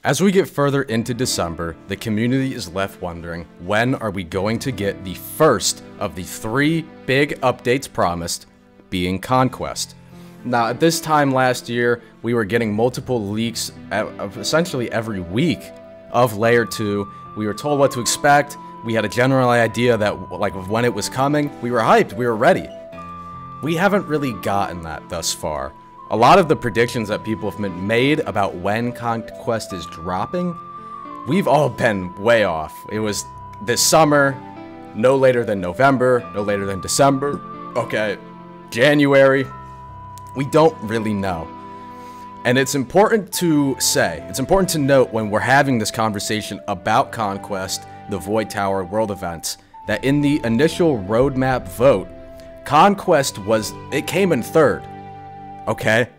As we get further into December, the community is left wondering, when are we going to get the first of the 3 big updates promised, being Conquest? Now, at this time last year, we were getting multiple leaks of essentially every week of Layer 2. We were told what to expect. We had a general idea that, of when it was coming. We were hyped. We were ready. We haven't really gotten that thus far. A lot of the predictions that people have made about when Conquest is dropping, we've all been way off. It was this summer, no later than November, no later than December, okay, January. We don't really know. And it's important to note when we're having this conversation about Conquest, the Void Tower world events, that in the initial roadmap vote, Conquest came in 3rd. Okay?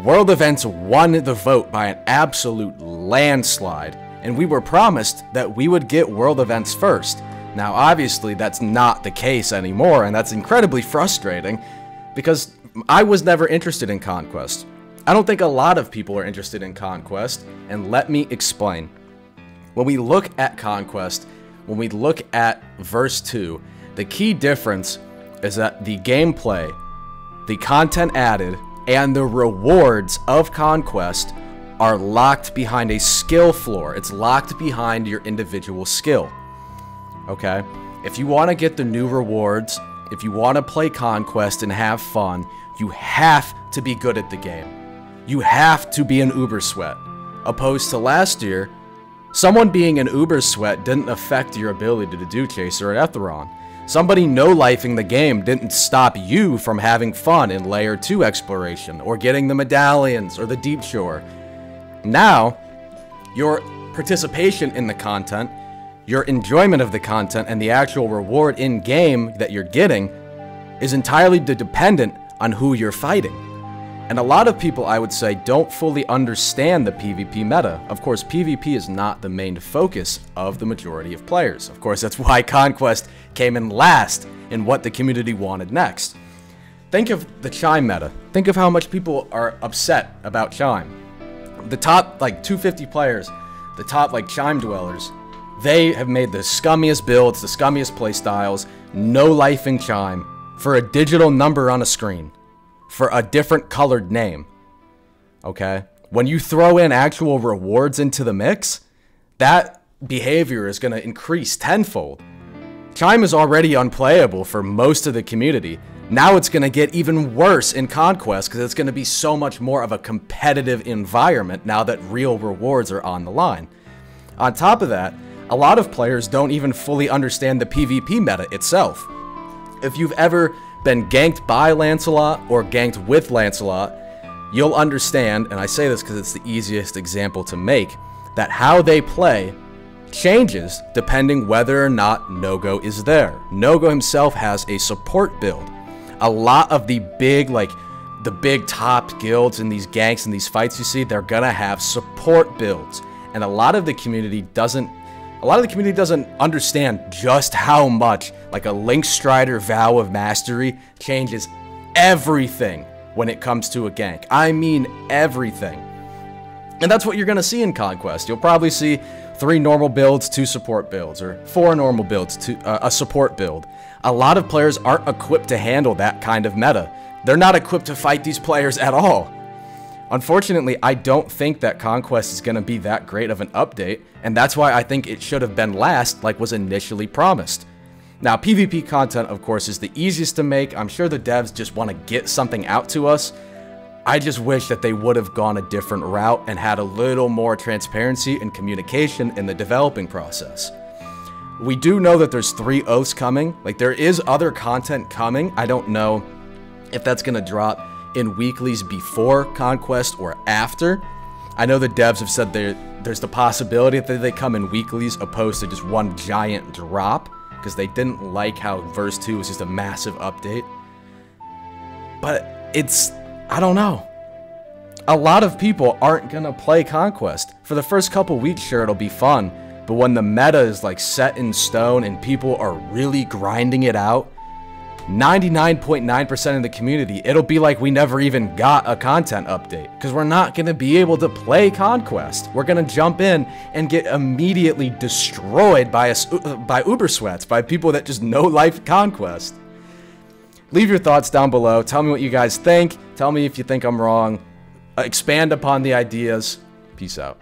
World Events won the vote by an absolute landslide, and we were promised that we would get World Events first. Now, obviously, that's not the case anymore, and that's incredibly frustrating, because I was never interested in Conquest. I don't think a lot of people are interested in Conquest, and let me explain. When we look at Conquest, when we look at Verse 2, the key difference is that the gameplay, the content added, and the rewards of Conquest are locked behind a skill floor. It's locked behind your individual skill. Okay? If you want to get the new rewards, if you want to play Conquest and have fun, you have to be good at the game. You have to be an Uber Sweat. Opposed to last year, someone being an Uber Sweat didn't affect your ability to do Chaser or Etheron. Somebody no-lifing the game didn't stop you from having fun in Layer 2 exploration, or getting the medallions, or the Deep Shore. Now, your participation in the content, your enjoyment of the content, and the actual reward in-game that you're getting is entirely dependent on who you're fighting. And a lot of people, I would say, don't fully understand the PvP meta. Of course, PvP is not the main focus of the majority of players. Of course, that's why Conquest came in last in what the community wanted next. Think of the Chime meta. Think of how much people are upset about Chime. The top, 250 players, the top, Chime dwellers, they have made the scummiest builds, the scummiest playstyles, no-lifing Chime for a digital number on a screen, for a different colored name. Okay? When you throw in actual rewards into the mix, that behavior is going to increase tenfold. Chime is already unplayable for most of the community. Now it's going to get even worse in Conquest because it's going to be so much more of a competitive environment now that real rewards are on the line. On top of that, a lot of players don't even fully understand the PvP meta itself. If you've ever been ganked by Lancelot or ganked with Lancelot, you'll understand, and I say this because it's the easiest example to make, that how they play changes depending whether or not Nogo is there. Nogo himself has a support build. A lot of the big, the big top guilds in these ganks and these fights you see, they're gonna have support builds. And a lot of the community doesn't understand just how much a Link Strider Vow of Mastery changes everything when it comes to a gank. I mean everything. And that's what you're going to see in Conquest. You'll probably see 3 normal builds, 2 support builds, or 4 normal builds, a support build. A lot of players aren't equipped to handle that kind of meta. They're not equipped to fight these players at all. Unfortunately, I don't think that Conquest is going to be that great of an update, and that's why I think it should have been last like was initially promised. Now, PvP content, of course, is the easiest to make. I'm sure the devs just want to get something out to us. I just wish that they would have gone a different route and had a little more transparency and communication in the developing process. We do know that there's 3 oaths coming. There is other content coming. I don't know if that's going to drop in weeklies before Conquest or after. I know the devs have said there's the possibility that they come in weeklies opposed to just one giant drop, because they didn't like how Verse 2 was just a massive update. But I don't know. A lot of people aren't gonna play Conquest. For the first couple weeks, sure, it'll be fun, but when the meta is set in stone and people are really grinding it out, 99.9% of the community, it'll be like we never even got a content update, because we're not going to be able to play Conquest. We're going to jump in and get immediately destroyed by Uber Sweats, by people that just know life Conquest. Leave your thoughts down below. Tell me what you guys think. Tell me if you think I'm wrong. Expand upon the ideas. Peace out.